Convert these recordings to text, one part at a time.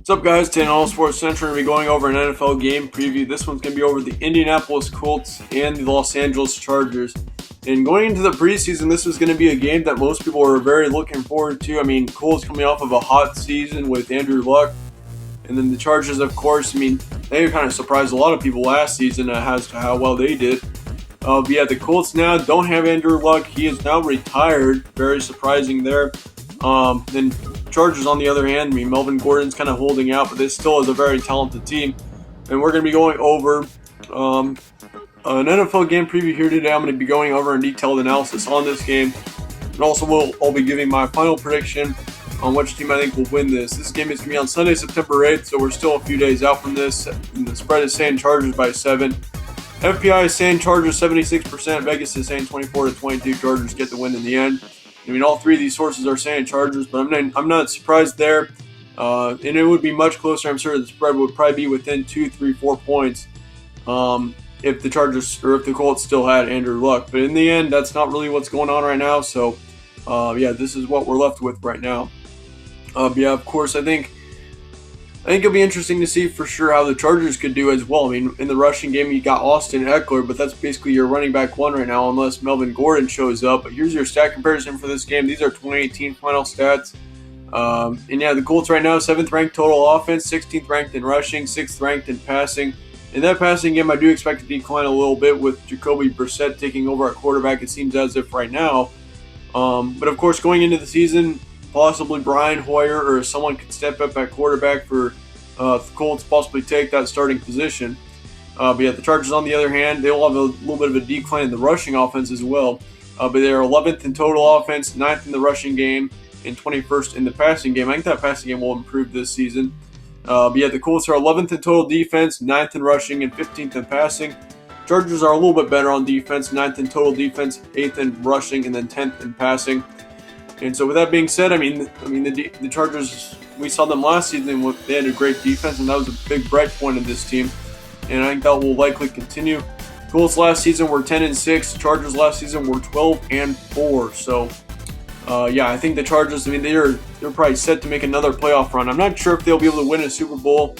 What's up, guys? Today on All Sports Central, we're going to be going over an NFL game preview. This one's going to be over the Indianapolis Colts and the Los Angeles Chargers. And going into the preseason, this was going to be a game that most people were very looking forward to. I mean, Colts coming off of a hot season with Andrew Luck. And then the Chargers, of course, they kind of surprised a lot of people last season as to how well they did. But yeah, the Colts now don't have Andrew Luck. He is now retired. Very surprising there. Then Chargers, on the other hand, Melvin Gordon's kind of holding out, but this still is a very talented team. And we're going to be going over an NFL game preview here today. I'm going to be going over a detailed analysis on this game. And also, I'll be giving my final prediction on which team I think will win this. This game is going to be on Sunday, September 8th, so we're still a few days out from this. And the spread is saying Chargers by 7. FPI is saying Chargers 76%. Vegas is saying 24-22. Chargers get the win in the end. All three of these sources are saying Chargers, but I'm not surprised there. And it would be much closer. I'm sure the spread would probably be within 2, 3, 4 points if the Chargers or if the Colts still had Andrew Luck. But in the end, that's not really what's going on right now. So, yeah, this is what we're left with right now. Yeah, of course, I think it'll be interesting to see for sure how the Chargers could do as well. In the rushing game, you got Austin Eckler, but that's basically your running back one right now unless Melvin Gordon shows up. But here's your stat comparison for this game. These are 2018 final stats. And yeah, the Colts right now, 7th ranked total offense, 16th ranked in rushing, 6th ranked in passing. In that passing game, I do expect to decline a little bit with Jacoby Brissett taking over at quarterback, it seems as if right now. But of course, going into the season, possibly Brian Hoyer or someone could step up at quarterback for the Colts, possibly take that starting position. But yeah, the Chargers, on the other hand, they'll have a little bit of a decline in the rushing offense as well. But they're 11th in total offense, 9th in the rushing game, and 21st in the passing game. I think that passing game will improve this season. But yeah, the Colts are 11th in total defense, 9th in rushing, and 15th in passing. Chargers are a little bit better on defense, 9th in total defense, 8th in rushing, and then 10th in passing. And so with that being said, the Chargers, we saw them last season. They had a great defense, and that was a big bright point of this team. And I think that will likely continue. Colts last season were 10-6. Chargers last season were 12-4. So, yeah, I think the Chargers, they're probably set to make another playoff run. I'm not sure if they'll be able to win a Super Bowl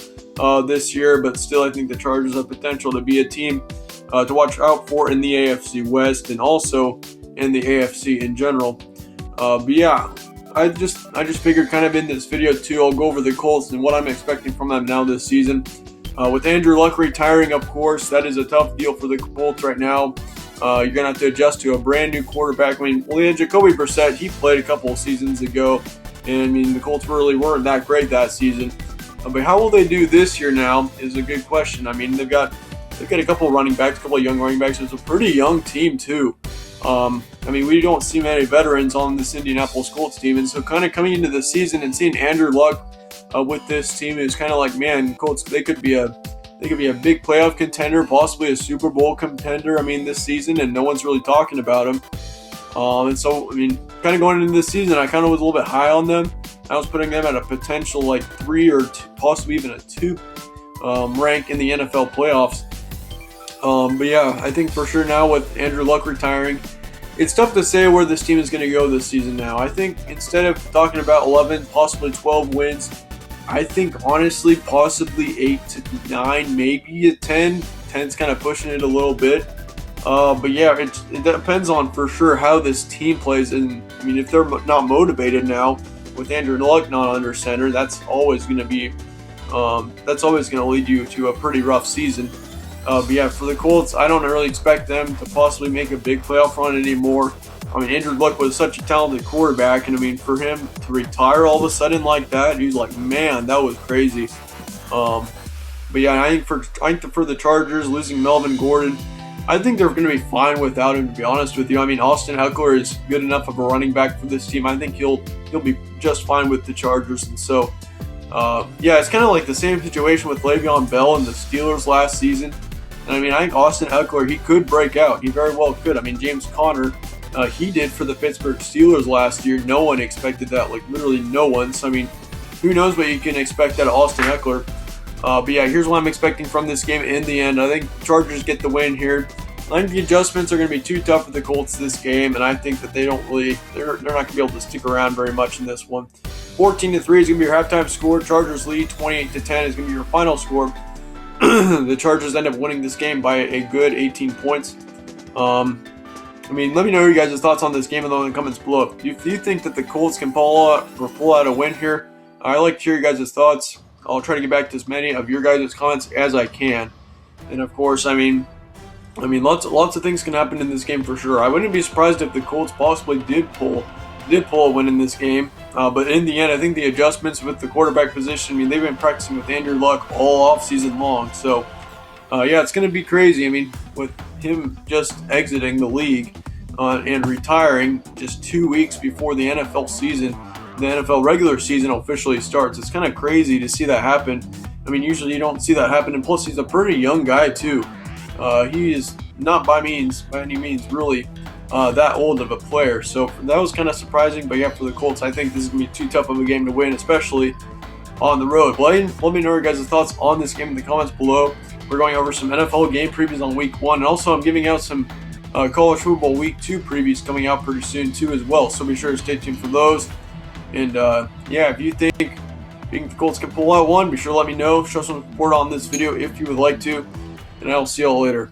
this year, but still I think the Chargers have potential to be a team to watch out for in the AFC West and also in the AFC in general. But yeah, I just figured kind of in this video too, I'll go over the Colts and what I'm expecting from them now this season. With Andrew Luck retiring, of course, that is a tough deal for the Colts right now. You're going to have to adjust to a brand new quarterback. They had Jacoby Brissett. He played a couple of seasons ago. And the Colts really weren't that great that season. But how will they do this year now is a good question. They've got a couple of running backs, a couple of young running backs. It's a pretty young team too. We don't see many veterans on this Indianapolis Colts team, and so kind of coming into the season and seeing Andrew Luck with this team is kind of like, man, Colts, they could be a big playoff contender, possibly a Super Bowl contender. This season, and no one's really talking about them. And so kind of going into this season, I kind of was a little bit high on them. I was putting them at a potential 3 or 2, possibly even a 2 rank in the NFL playoffs. But yeah, I think for sure now with Andrew Luck retiring, it's tough to say where this team is going to go this season now. I think instead of talking about 11, possibly 12 wins, I think honestly possibly 8 to 9, maybe a 10. 10's kind of pushing it a little bit. But yeah, it depends on for sure how this team plays. And if they're not motivated now with Andrew Luck not under center, that's always going to lead you to a pretty rough season. But yeah, for the Colts, I don't really expect them to possibly make a big playoff run anymore. Andrew Luck was such a talented quarterback, and for him to retire all of a sudden like that, he's like, man, that was crazy. But yeah, I think for the Chargers, losing Melvin Gordon, I think they're going to be fine without him, to be honest with you. Austin Eckler is good enough of a running back for this team. I think he'll be just fine with the Chargers, and so yeah, it's kind of like the same situation with Le'Veon Bell and the Steelers last season. And I think Austin Eckler, he could break out. He very well could. James Conner, he did for the Pittsburgh Steelers last year. No one expected that, literally no one. So, who knows what you can expect out of Austin Eckler. But yeah, here's what I'm expecting from this game in the end. I think Chargers get the win here. I think the adjustments are going to be too tough for the Colts this game, and I think that they're not going to be able to stick around very much in this one. 14-3 is going to be your halftime score. Chargers lead 28-10 is going to be your final score. The Chargers end up winning this game by a good 18 points. I mean, let me know your guys' thoughts on this game in the comments below. Do you think that the Colts can pull out a win here? I'd like to hear your guys' thoughts. I'll try to get back to as many of your guys' comments as I can. And of course, I mean, lots of things can happen in this game for sure. I wouldn't be surprised if the Colts possibly did pull a win in this game. But in the end, I think the adjustments with the quarterback position, I mean, they've been practicing with Andrew Luck all off season long. So, yeah, it's going to be crazy. I mean, with him just exiting the league and retiring just 2 weeks before the NFL season, the NFL regular season officially starts. It's kind of crazy to see that happen. I mean, usually you don't see that happen, and plus he's a pretty young guy too. He is not by any means really that old of a player. So that was kind of surprising. But yeah, for the Colts, I think this is going to be too tough of a game to win, especially on the road. But let me know your guys' thoughts on this game in the comments below. We're going over some NFL game previews on Week 1, and also I'm giving out some College Football Week 2 previews coming out pretty soon too as well. So be sure to stay tuned for those. And yeah, if you think the Colts can pull out one, be sure to let me know. Show some support on this video if you would like to. And I'll see y'all later.